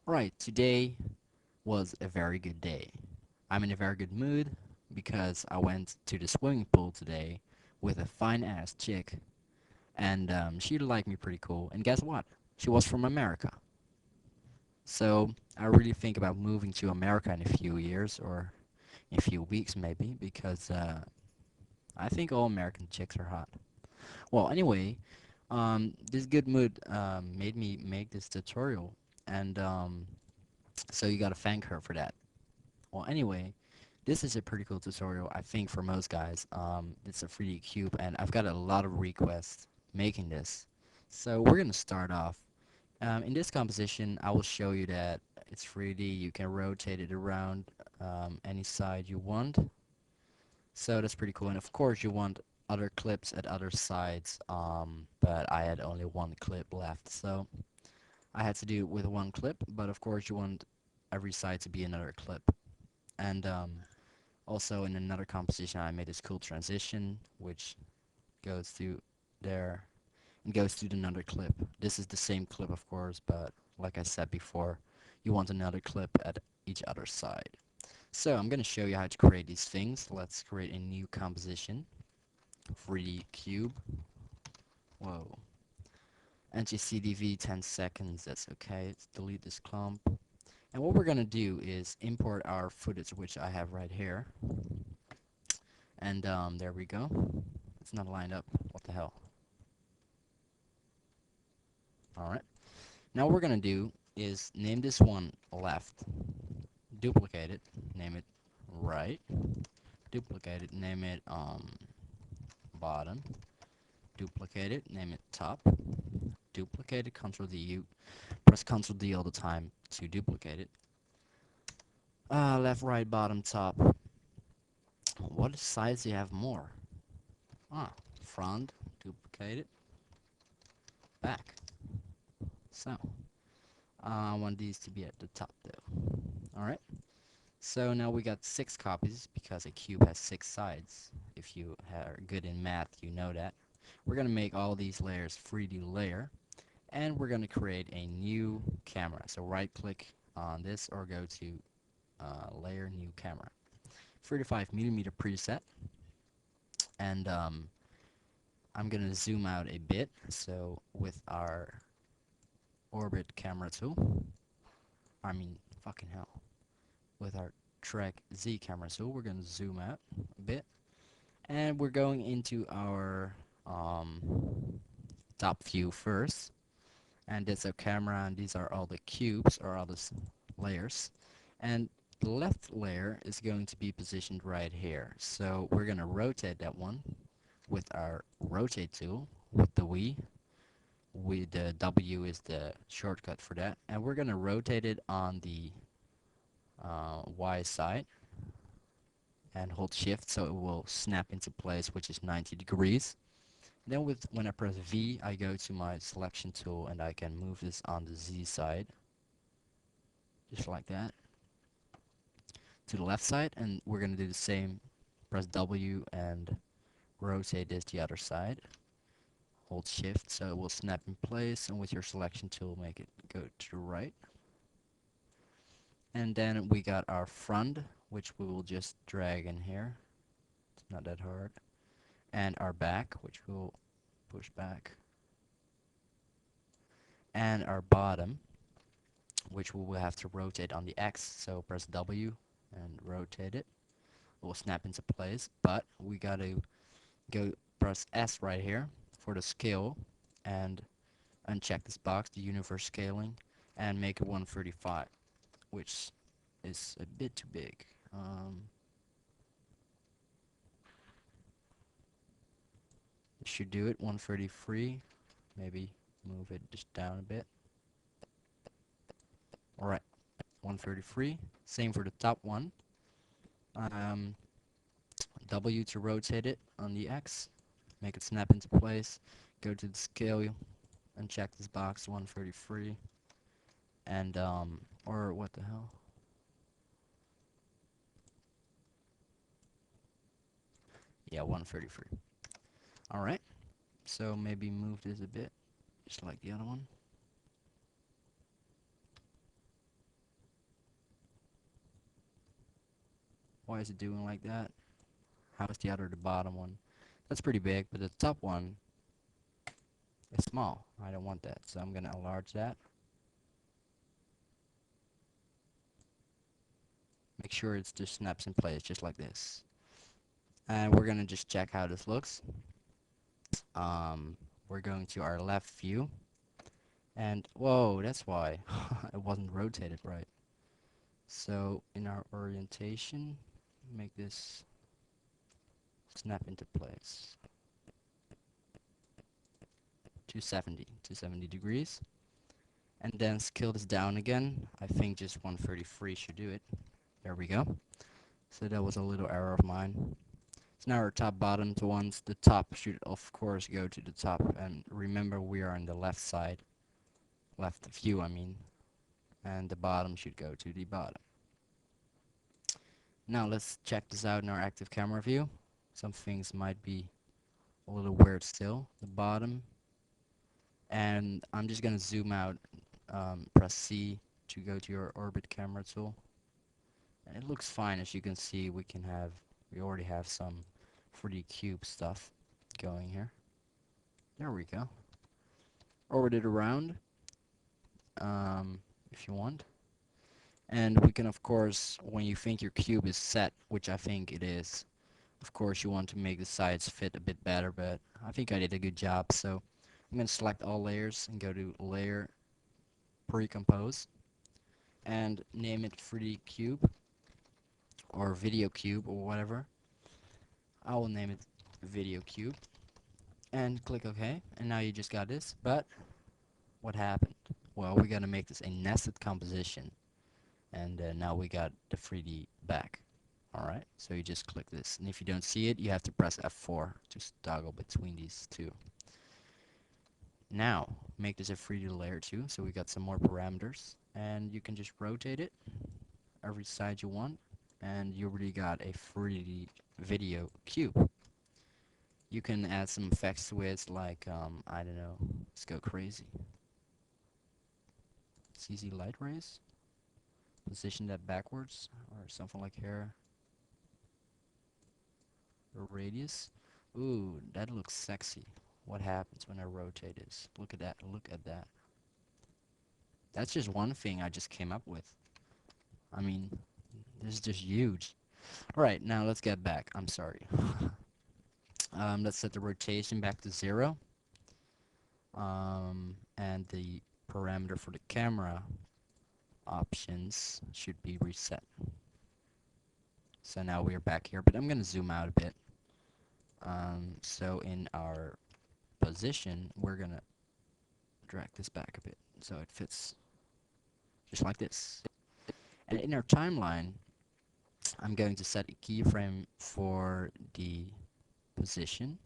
Right, today was a very good day. I'm in a very good mood because I went to the swimming pool today with a fine ass chick, and she liked me pretty cool. And guess what? She was from America. So I really think about moving to America in a few years or in a few weeks maybe because I think all American chicks are hot. Well, anyway, this good mood made me make this tutorial, and so you gotta thank her for that. Well, anyway, this is a pretty cool tutorial, I think, for most guys. It's a 3D cube, and I've got a lot of requests making this. So we're gonna start off. In this composition, I will show you that it's 3D. You can rotate it around any side you want. So that's pretty cool. And of course, you want other clips at other sides, but I had only one clip left, so I had to do it with one clip. But of course, you want every side to be another clip. And also in another composition, I made this cool transition, which goes through there and goes to another clip. This is the same clip, of course, but like I said before, you want another clip at each other side. So I'm going to show you how to create these things. Let's create a new composition. 3D cube. Whoa. NGCDV 10 seconds. That's okay. Let's delete this clump. And what we're going to do is import our footage, which I have right here. And there we go. It's not lined up. What the hell? Alright. Now what we're going to do is name this one left. Duplicate it. Name it right. Duplicate it. Name it bottom. Duplicate it. Name it top. Duplicate it. Control D. You press Control D all the time to duplicate it. Left, right, bottom, top. What sides do you have more? Front. Duplicate it. Back. So, I want these to be at the top though. Alright. So now we got 6 copies because a cube has 6 sides. If you are good in math, you know that. We're going to make all these layers 3D layer, and we're going to create a new camera. So right click on this or go to layer new camera. 35mm preset, and I'm going to zoom out a bit. So with our orbit camera tool, I mean fucking hell, with our track Z camera tool, we're going to zoom out a bit. And we're going into our top view first. And that's our camera, and these are all the cubes, or all the layers. And the left layer is going to be positioned right here. So we're going to rotate that one with our rotate tool, with the W. The W is the shortcut for that. And we're going to rotate it on the Y side and hold shift so it will snap into place, which is 90 degrees. Then when I press V, I go to my selection tool and I can move this on the Z side, just like that, to the left side, and we're going to do the same. Press W and rotate this the other side. Hold shift so it will snap in place, and with your selection tool make it go to the right. And then we got our front, which we will just drag in here. It's not that hard. And our back, which we'll push back. And our bottom, which we will have to rotate on the X. So press W and rotate it. It will snap into place, but we gotta go press S right here for the scale and uncheck this box, the universe scaling, and make it 135, which is a bit too big. Should do it 133. Maybe move it just down a bit. Alright, 133. Same for the top one. Um, W to rotate it on the X. Make it snap into place. Go to the scale and check this box 133. And or what the hell? Yeah, 133. Alright, so maybe move this a bit, just like the other one. Why is it doing like that? How is the bottom one? That's pretty big, but the top one is small. I don't want that, so I'm gonna enlarge that. Make sure it just snaps in place, just like this. And we're gonna just check how this looks. Um, we're going to our left view, and whoa, that's why it wasn't rotated right. So in our orientation, make this snap into place. 270 degrees. And then scale this down again. I think just 133 should do it. There we go. So that was a little error of mine. So now our top bottom to ones. The top should of course go to the top. And remember we are on the left side. Left view I mean. And the bottom should go to the bottom. Now let's check this out in our active camera view. Some things might be a little weird still. The bottom. And I'm just gonna zoom out. Press C to go to your orbit camera tool. And it looks fine. As you can see, we already have some 3D cube stuff going here. There we go. Orbit it around, if you want. And we can, of course, when you think your cube is set, which I think it is, of course you want to make the sides fit a bit better, but I think I did a good job. So I'm going to select all layers and go to Layer, Pre-Compose, and name it 3D Cube, or Video Cube, or whatever. I will name it Video Cube. And click OK, and now you just got this. But what happened? Well, we gotta make this a nested composition, and now we got the 3D back. Alright, so you just click this, and if you don't see it, you have to press F4 to toggle between these two. Now, make this a 3D layer too, so we got some more parameters, and you can just rotate it every side you want, and you already got a 3D video cube. You can add some effects to it, like, I don't know, let's go crazy. CZ light rays. Position that backwards, or something like here. Or radius. Ooh, that looks sexy. What happens when I rotate this? Look at that, look at that. That's just one thing I just came up with. I mean, this is just huge. Alright, now let's get back. I'm sorry. Let's set the rotation back to 0. And the parameter for the camera options should be reset. So now we're back here, but I'm going to zoom out a bit. So in our position, we're going to drag this back a bit so it fits just like this. And in our timeline, I'm going to set a keyframe for the position,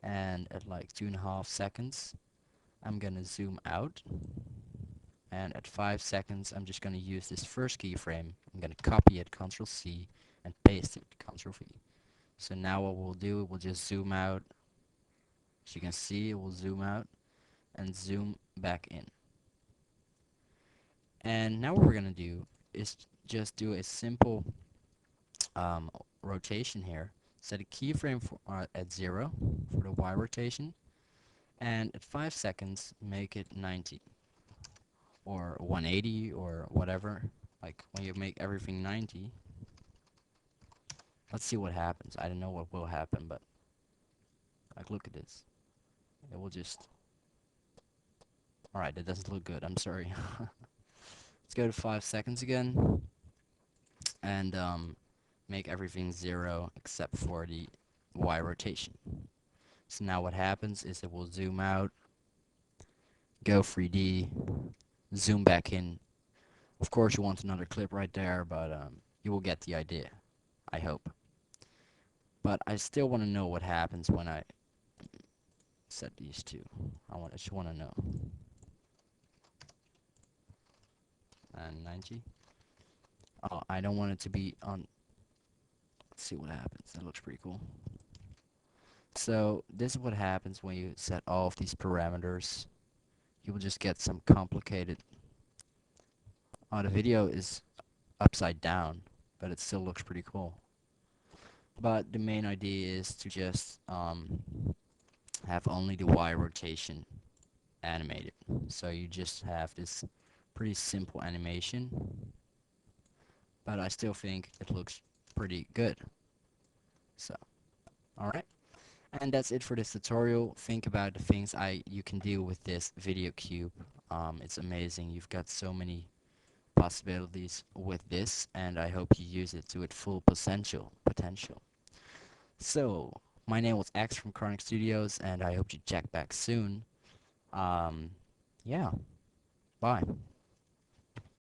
and at like 2.5 seconds, I'm going to zoom out. And at 5 seconds, I'm just going to use this first keyframe. I'm going to copy it, Ctrl C, and paste it, Ctrl V. So now what we'll do, we'll just zoom out. As you can see, it will zoom out and zoom back in. And now what we're going to do is just do a simple rotation here. Set a keyframe for, at 0 for the Y rotation. And at 5 seconds, make it 90. Or 180 or whatever. Like when you make everything 90. Let's see what happens. I don't know what will happen, but like look at this. It will just... Alright, that doesn't look good. I'm sorry. Let's go to 5 seconds again. And make everything 0 except for the Y rotation. So now what happens is it will zoom out, go 3D, zoom back in. Of course you want another clip right there, but you will get the idea, I hope. But I still want to know what happens when I set these two. I just want to know. And 90. Oh, I don't want it to be on. Let's see what happens. That looks pretty cool. So this is what happens when you set all of these parameters. You will just get some complicated. Oh, the video is upside down, but it still looks pretty cool. But the main idea is to just have only the Y rotation animated. So you just have this pretty simple animation, but I still think it looks pretty good. So, alright. And that's it for this tutorial. Think about the things you can do with this video cube. It's amazing. You've got so many possibilities with this, and I hope you use it to its full potential. So, my name was X from Chronic Studios, and I hope you check back soon. Um, yeah, bye.